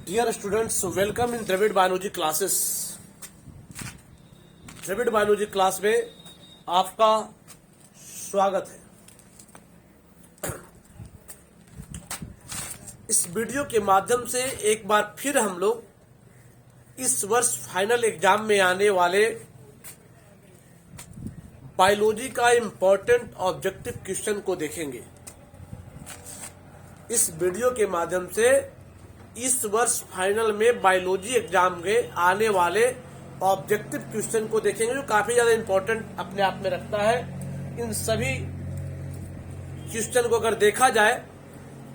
Dear students, welcome in Dravid biology classes. Dravid biology class में आपका स्वागत है। इस वीडियो के माध्यम से एक बार फिर हम लोग इस वर्ष फाइनल एग्जाम में आने वाले बायोलॉजी का इम्पोर्टेंट ऑब्जेक्टिव क्वेश्चन को देखेंगे। इस वीडियो के माध्यम से इस वर्ष फाइनल में बायोलॉजी एग्जाम में आने वाले ऑब्जेक्टिव क्वेश्चन को देखेंगे, जो काफी ज्यादा इंपॉर्टेंट अपने आप में रखता है। इन सभी क्वेश्चन को अगर देखा जाए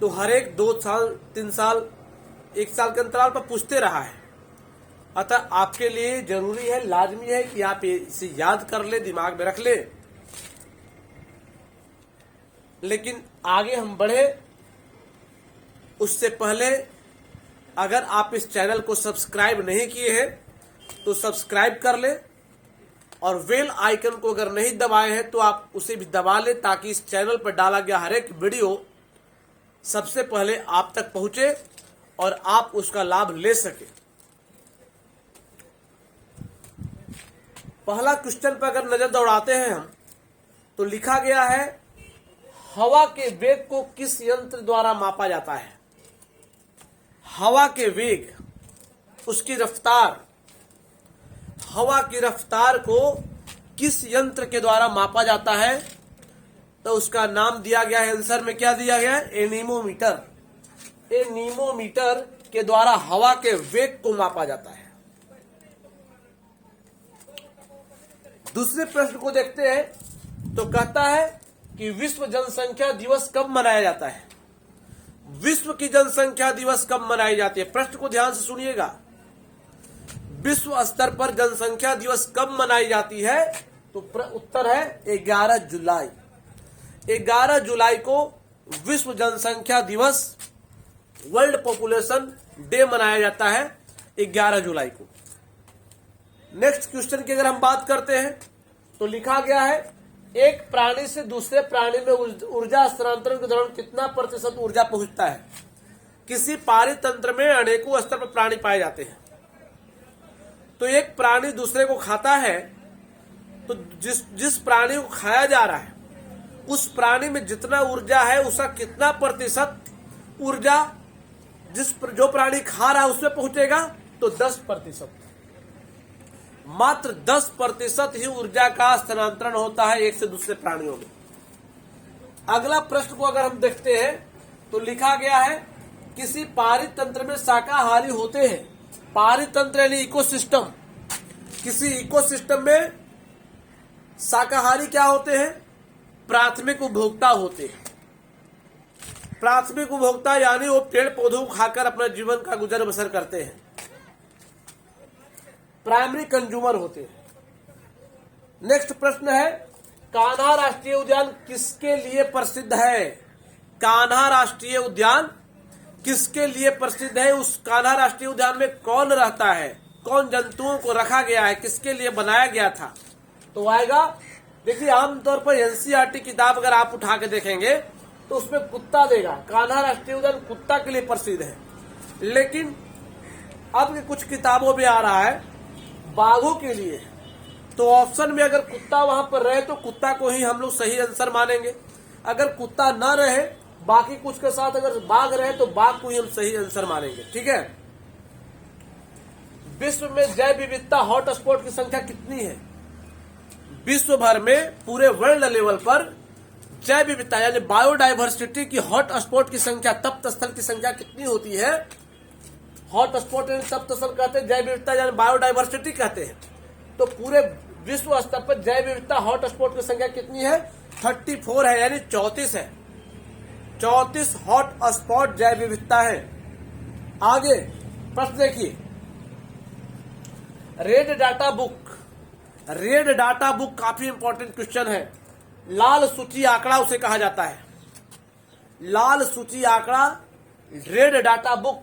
तो हर एक 2 साल 3 साल 1 साल के अंतराल पर पूछते रहा है। अतः आपके लिए जरूरी है, लाजमी है कि आप इसे याद कर ले, दिमाग में रख ले। लेकिन आगे हम बढ़े उससे पहले अगर आप इस चैनल को सब्सक्राइब नहीं किए हैं तो सब्सक्राइब कर ले, और बेल आइकन को अगर नहीं दबाए हैं तो आप उसे भी दबा ले, ताकि इस चैनल पर डाला गया हर एक वीडियो सबसे पहले आप तक पहुंचे और आप उसका लाभ ले सके। पहला क्वेश्चन पर अगर नजर दौड़ाते हैं हम तो लिखा गया है, हवा के वेग को किस यंत्र द्वारा मापा जाता है। हवा के वेग, उसकी रफ्तार, हवा की रफ्तार को किस यंत्र के द्वारा मापा जाता है, तो उसका नाम दिया गया है, आंसर में क्या दिया गया है, एनीमोमीटर। एनीमोमीटर के द्वारा हवा के वेग को मापा जाता है। दूसरे प्रश्न को देखते हैं तो कहता है कि विश्व जनसंख्या दिवस कब मनाया जाता है। विश्व की जनसंख्या दिवस कब मनाई जाती है, प्रश्न को ध्यान से सुनिएगा। विश्व स्तर पर जनसंख्या दिवस कब मनाई जाती है, तो उत्तर है 11 जुलाई। 11 जुलाई को विश्व जनसंख्या दिवस, वर्ल्ड पॉपुलेशन डे मनाया जाता है 11 जुलाई को। नेक्स्ट क्वेश्चन की अगर हम बात करते हैं तो लिखा गया है, एक प्राणी से दूसरे प्राणी में ऊर्जा स्थानांतरण के दौरान कितना प्रतिशत ऊर्जा पहुंचता है। किसी पारितंत्र में अनेकों स्तर पर प्राणी पाए जाते हैं। तो एक प्राणी दूसरे को खाता है, तो जिस प्राणी को खाया जा रहा है उस प्राणी में जितना ऊर्जा है उसका कितना प्रतिशत ऊर्जा जो प्राणी खा रहा है उसमें पहुंचेगा, तो 10%। मात्र 10% ही ऊर्जा का स्थानांतरण होता है एक से दूसरे प्राणियों में। अगला प्रश्न को अगर हम देखते हैं तो लिखा गया है, किसी पारितंत्र में शाकाहारी होते हैं। पारितंत्र यानी इकोसिस्टम। किसी इकोसिस्टम में शाकाहारी क्या होते हैं, प्राथमिक उपभोक्ता होते हैं। प्राथमिक उपभोक्ता यानी वो पेड़ पौधों को खाकर अपना जीवन का गुजर बसर करते हैं। प्राइमरी कंज्यूमर होते हैं। नेक्स्ट प्रश्न है, कान्हा राष्ट्रीय उद्यान किसके लिए प्रसिद्ध है। कान्हा राष्ट्रीय उद्यान किसके लिए प्रसिद्ध है, उस कान्हा राष्ट्रीय उद्यान में कौन रहता है, कौन जंतुओं को रखा गया है, किसके लिए बनाया गया था, तो आएगा। देखिए आमतौर पर एनसीईआरटी किताब अगर आप उठा के देखेंगे तो उसमें कुत्ता देगा। कान्हा राष्ट्रीय उद्यान कुत्ता के लिए प्रसिद्ध है। लेकिन अब कुछ किताबों में आ रहा है बाघों के लिए, तो ऑप्शन में अगर कुत्ता वहां पर रहे तो कुत्ता को ही हम लोग सही आंसर मानेंगे। अगर कुत्ता न रहे, बाकी कुछ के साथ अगर बाघ रहे तो बाघ को ही हम सही आंसर मानेंगे। ठीक है। विश्व में जैव विविधता हॉटस्पॉट की संख्या कितनी है। विश्व भर में पूरे वर्ल्ड लेवल पर जैव विविधता यानी बायोडाइवर्सिटी की हॉटस्पॉट की संख्या, तप्त स्थल की संख्या कितनी होती है। हॉट स्पॉट यानी तप्त स्थल कहते हैं, जैव विविधता यानी बायोडाइवर्सिटी कहते हैं। तो पूरे विश्व स्तर पर जैव विविधता हॉट स्पॉट की संख्या कितनी है, 34 है, यानी 34 है। 34 हॉट स्पॉट जैव विविधता है। आगे प्रश्न देखिए, red data book. Red data book काफी इंपॉर्टेंट क्वेश्चन है। लाल सूची आंकड़ा उसे कहा जाता है। लाल सूची आंकड़ा रेड डाटा बुक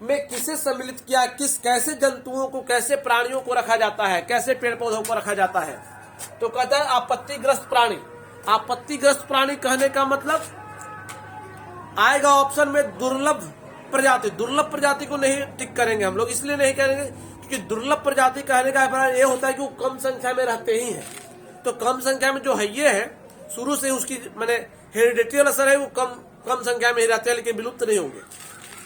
में किसे सम्मिलित किया, कैसे जंतुओं को, कैसे प्राणियों को रखा जाता है, कैसे पेड़ पौधों को रखा जाता है, तो कहता है आपत्तिग्रस्त प्राणी। आपत्तिग्रस्त प्राणी कहने का मतलब आएगा ऑप्शन में दुर्लभ प्रजाति, दुर्लभ प्रजाति को नहीं टिक करेंगे हम लोग, इसलिए नहीं करेंगे क्योंकि दुर्लभ प्रजाति कहने का अभिप्राय ये होता है कि वो कम संख्या में रहते ही हैं। तो कम संख्या में जो है ये है, शुरू से उसकी माने हेरिडिटियल असर है, वो कम संख्या में ही रहते हैं, लेकिन विलुप्त नहीं होंगे।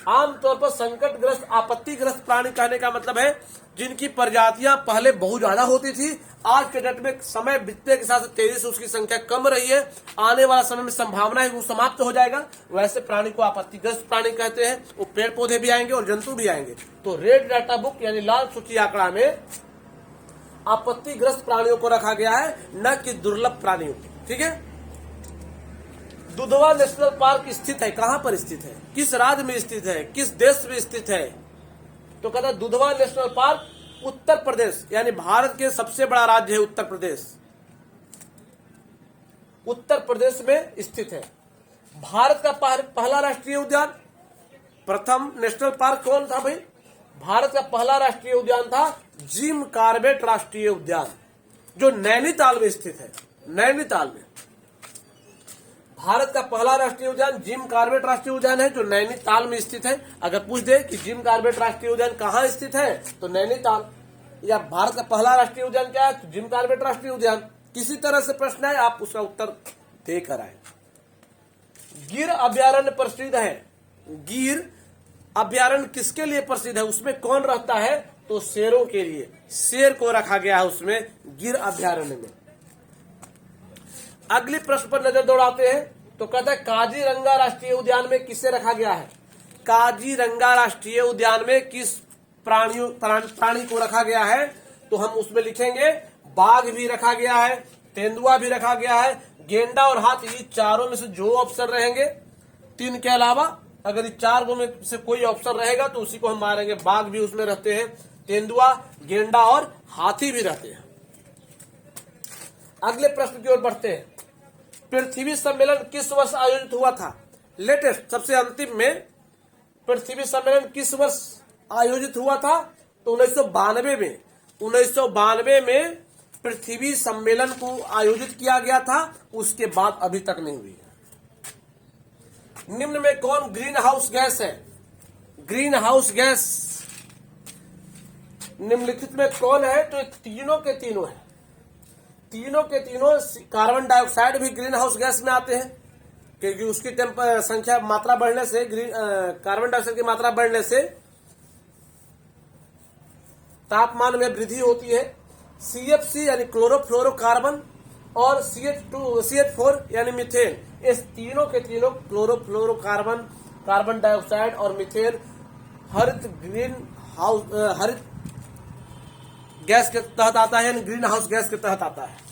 आमतौर पर संकटग्रस्त आपत्तिग्रस्त प्राणी कहने का मतलब है जिनकी प्रजातियां पहले बहुत ज्यादा होती थी, आज के डेट में समय बीतने के साथ तेजी से उसकी संख्या कम रही है, आने वाला समय में संभावना है वो समाप्त हो जाएगा, वैसे प्राणी को आपत्तिग्रस्त प्राणी कहते हैं। वो पेड़ पौधे भी आएंगे और जंतु भी आएंगे। तो रेड डाटा बुक यानी लाल सूची आंकड़ा में आपत्तिग्रस्त प्राणियों को रखा गया है, न कि दुर्लभ प्राणियों को। ठीक है। दुधवा नेशनल पार्क स्थित है, कहां पर स्थित है, किस राज्य में स्थित है, किस देश में स्थित है? तो कहता है दुधवा नेशनल पार्क उत्तर प्रदेश यानी भारत के सबसे बड़ा राज्य है उत्तर प्रदेश, उत्तर प्रदेश में स्थित है। भारत का पहला राष्ट्रीय उद्यान, प्रथम नेशनल पार्क कौन था भाई? भारत का पहला राष्ट्रीय उद्यान था जिम कॉर्बेट राष्ट्रीय उद्यान, जो नैनीताल में स्थित है। नैनीताल में भारत का पहला राष्ट्रीय उद्यान जिम कॉर्बेट राष्ट्रीय उद्यान है, जो नैनीताल में स्थित है। अगर पूछ दे कि जिम कॉर्बेट राष्ट्रीय उद्यान कहाँ स्थित है, तो नैनीताल। या भारत का पहला राष्ट्रीय उद्यान क्या है, तो जिम कॉर्बेट राष्ट्रीय उद्यान। किसी तरह से प्रश्न है, आप उसका उत्तर देकर आए। गिर अभ्यारण्य प्रसिद्ध है। गिर अभ्यारण्य किसके लिए प्रसिद्ध है, उसमें कौन रहता है, तो शेरों के लिए। शेर को रखा गया है उसमें गिर अभ्यारण्य में। अगले प्रश्न पर नजर दौड़ाते हैं। तो कहता है काजीरंगा राष्ट्रीय उद्यान में किसे रखा गया है? काजीरंगा राष्ट्रीय उद्यान में किस प्राणी को रखा गया है? तो हम उसमें लिखेंगे बाघ भी रखा गया है, तेंदुआ भी रखा गया है, गेंडा और हाथी। चारों में से जो ऑप्शन रहेंगे, तीन के अलावा अगर इस चार में से कोई ऑप्शन रहेगा तो उसी को हम मारेंगे। बाघ भी उसमें रहते हैं, तेंदुआ, गेंडा और हाथी भी रहते हैं। अगले प्रश्न की ओर बढ़ते हैं। पृथ्वी सम्मेलन किस वर्ष आयोजित हुआ था? लेटेस्ट, सबसे अंतिम में पृथ्वी सम्मेलन किस वर्ष आयोजित हुआ था? तो 1992 में। 1992 में पृथ्वी सम्मेलन को आयोजित किया गया था, उसके बाद अभी तक नहीं हुई। निम्न में कौन ग्रीन हाउस गैस है? ग्रीन हाउस गैस निम्नलिखित में कौन है? तो तीनों के तीनों है। तीनों के तीनों कार्बन डाइऑक्साइड भी ग्रीन हाउस गैस में आते हैं, क्योंकि उसकी संख्या मात्रा बढ़ने से कार्बन डाइऑक्साइड की मात्रा बढ़ने से तापमान में वृद्धि होती है। CFC यानी क्लोरोफ्लोरोकार्बन और CH4 यानी मीथेन, इस तीनों के तीनों क्लोरोफ्लोरोकार्बन, कार्बन डाइऑक्साइड और मीथेन हरित गैस के तहत आता है, यानी ग्रीन हाउस गैस के तहत आता है।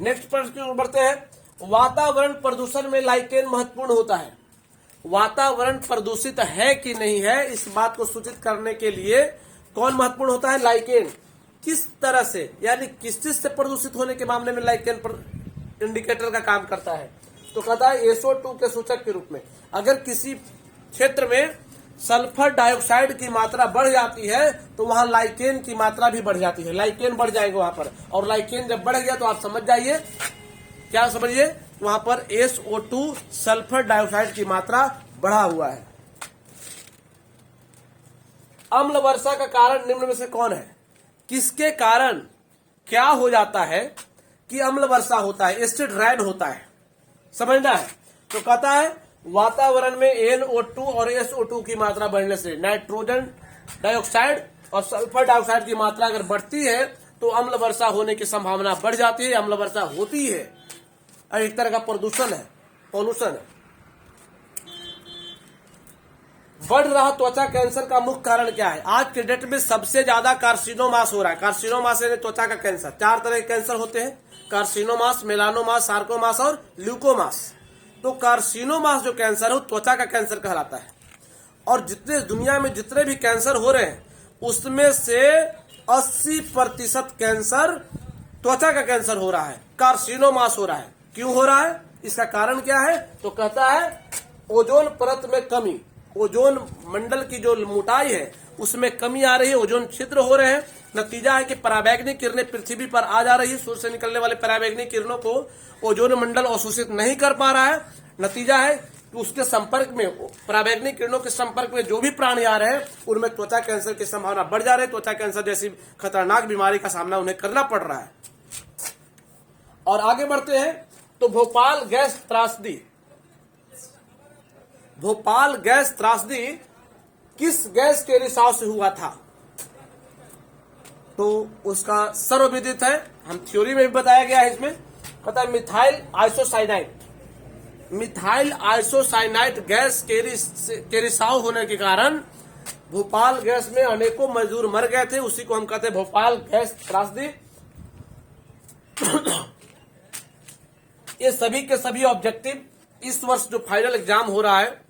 नेक्स्ट प्रश्न की ओर बढ़ते हैं। वातावरण प्रदूषण में लाइकेन महत्वपूर्ण होता है। वातावरण प्रदूषित है कि नहीं है, इस बात को सूचित करने के लिए कौन महत्वपूर्ण होता है? लाइकेन। किस तरह से, यानी किस चीज से प्रदूषित होने के मामले में लाइकेन इंडिकेटर का काम करता है? तो कहता है SO2 के सूचक के रूप में। अगर किसी क्षेत्र में सल्फर डाइऑक्साइड की मात्रा बढ़ जाती है तो वहां लाइकेन की मात्रा भी बढ़ जाती है, लाइकेन बढ़ जाएगा वहां पर। और लाइकेन जब बढ़ गया तो आप समझ जाइए, क्या समझिए, वहां पर SO2 सल्फर डाइऑक्साइड की मात्रा बढ़ा हुआ है। अम्ल वर्षा का कारण निम्न में से कौन है? किसके कारण क्या हो जाता है कि अम्ल वर्षा होता है, एसिड रेन होता है, समझना है। तो कहता है वातावरण में NO2 और SO2 की मात्रा बढ़ने से नाइट्रोजन डाइऑक्साइड और सल्फर डाइऑक्साइड की मात्रा अगर बढ़ती है तो अम्ल वर्षा होने की संभावना बढ़ जाती है, अम्ल वर्षा होती है। और एक तरह का प्रदूषण है, पॉल्यूशन है। बढ़ रहा त्वचा कैंसर का मुख्य कारण क्या है? आज के डेट में सबसे ज्यादा कार्सिनोमास हो रहा है। कार्सिनोमास यानी त्वचा का कैंसर। 4 तरह के कैंसर होते हैं, कार्सिनोमास, मेलानोमास, सार्कोमास और ल्यूकोमास। तो कार्सिनोमास जो कैंसर है वो त्वचा का कैंसर कहलाता है। और जितने दुनिया में जितने भी कैंसर हो रहे हैं उसमें से 80% कैंसर त्वचा का कैंसर हो रहा है, कार्सिनोमास हो रहा है। क्यों हो रहा है, इसका कारण क्या है? तो कहता है ओजोन परत में कमी, ओजोन मंडल की जो मोटाई है उसमें कमी आ रही है, ओजोन छिद्र हो रहे हैं, नतीजा है कि पराबैंगनी किरणें पृथ्वी पर आ जा रही है। सूर्य से निकलने वाले पराबैंगनी किरणों को ओजोन मंडल अवशोषित नहीं कर पा रहा है। नतीजा है कि उसके संपर्क में, पराबैंगनी किरणों के संपर्क में जो भी प्राणी आ रहे हैं उनमें त्वचा कैंसर की संभावना बढ़ जा रही है। त्वचा कैंसर जैसी खतरनाक बीमारी का सामना उन्हें करना पड़ रहा है। और आगे बढ़ते हैं तो भोपाल गैस त्रासदी। भोपाल गैस त्रासदी किस गैस के रिसाव से हुआ था? तो उसका सर्वविदित है, हम थ्योरी में भी बताया गया है। इसमें कहता है methyl isocyanide. Methyl isocyanide gas के रिसाव होने के कारण भोपाल गैस में अनेकों मजदूर मर गए थे। उसी को हम कहते हैं भोपाल गैस त्रासदी। ये सभी के सभी ऑब्जेक्टिव इस वर्ष जो फाइनल एग्जाम हो रहा है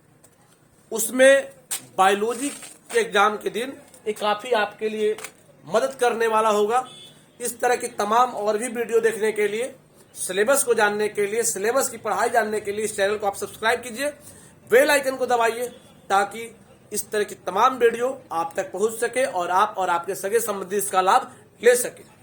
उसमें बायोलॉजी के एग्जाम के दिन ये काफी आपके लिए मदद करने वाला होगा। इस तरह की तमाम और भी वीडियो देखने के लिए, सिलेबस को जानने के लिए, सिलेबस की पढ़ाई जानने के लिए इस चैनल को आप सब्सक्राइब कीजिए, बेल आइकन को दबाइए ताकि इस तरह की तमाम वीडियो आप तक पहुंच सके और आप और आपके सगे संबंधी इसका लाभ ले सके।